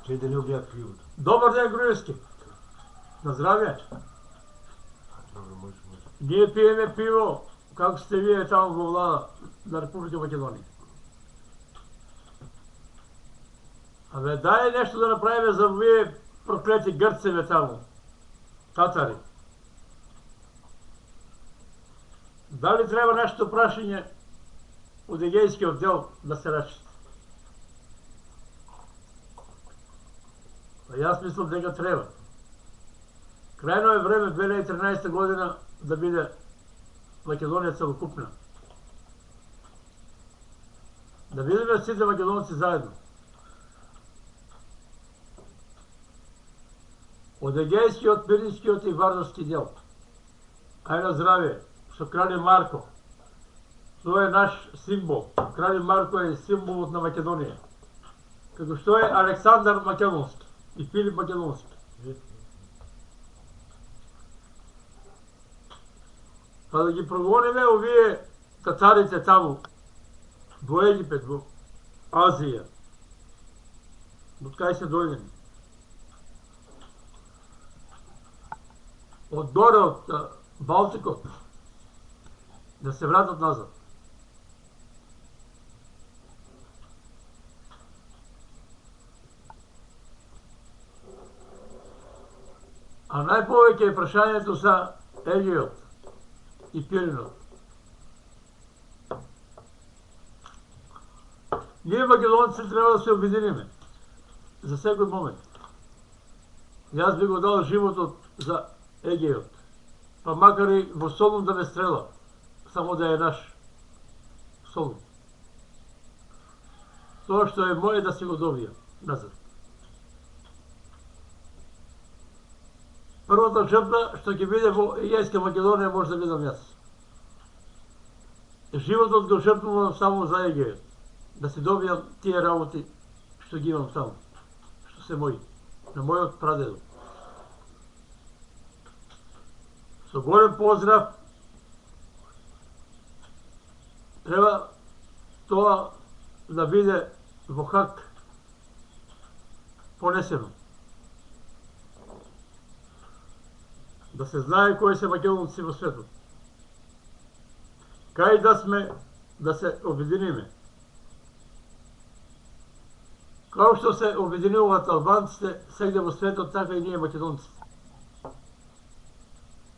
Те да не објат пивото. Добар ден, Груевски. На здравје. Добро, може. Ние пиеме пиво, како сте вие таму во влада на Република Македонија. Абе, дај нешто да направиме за вие проклети грцеве таму. Татари. Дали треба нашето прашање од Егејскиот дел да се рачисти? Па јас мислам дека треба. Крајно е време 2013 година да биде Македонија целокупна. Да бидеме сите македонци заедно. Од Егејскиот, Пиринскиот и Вардарски дел. Ај на здравје, со крале Марко. Тоа е наш символ. Крале Марко е символот на Македонија. Како што е Александар Македонски и Филип Македонски. Па да ги прогониме овие татарите таму, во Египет, во Азија. Од кај се дојдени? Од горе, од Балтикот. Да се вратат назад. А најповеќе е прашањето за Егејот и Пиринот. Ние македонци треба да се обединиме за секој момент. Јас би го дал животот за Егејот, па макар и во Солун да ме стрела, само да е наш Солун. Тоа што е моје да се го добија назад. Првата жртва што ќе биде во Егејска Македонија може да бидам јас. Животот го жртвувам само за Егејот. Да се добијам тие работи што ги имам таму. Што се мои. На мојот прадедо. Со голем поздрав. Треба тоа да биде во хак понесено. Да се знае кои се македонци во светот. Кај да сме, да се обединиме. Као што се обединуваат албанците сегде во светот, така и ние македонците.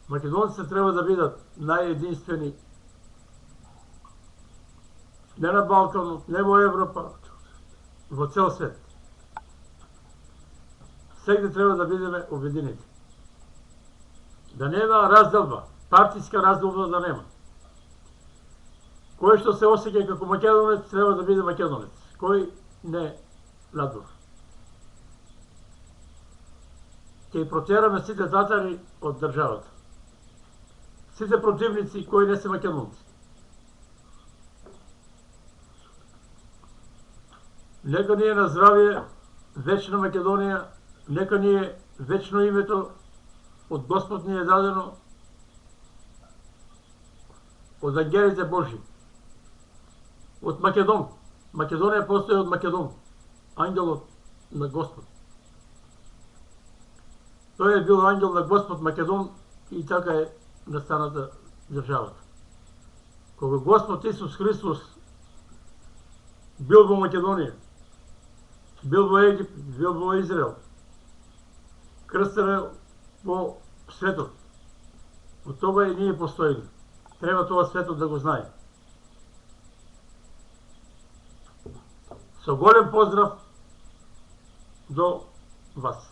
Македонците треба да бидат најединствени не на Балканот, не во Европа, во цел свет. Сегде треба да бидеме обединени. Да нема разделба, партиска разделба да нема. Кој што се осеќа како македонец, треба да биде македонец. Кој не надвор. Ќе протераме сите татари од државата. Сите противници кои не се македонци. Нека ни е на здравје вечна Македонија, нека ни е вечно името од Господ ни е дадено од ангелите Божи. Од Македон. Македонија постои од Македон. Ангелот на Господ. Тој е бил ангел на Господ Македон и така е настаната државата. Кога Господ Исус Христос бил во Македонија, бил во Египет, бил во Израел, крстен е во светот. Од тога и ние постоиме. Треба тоа светот да го знае. Со голем поздрав до вас.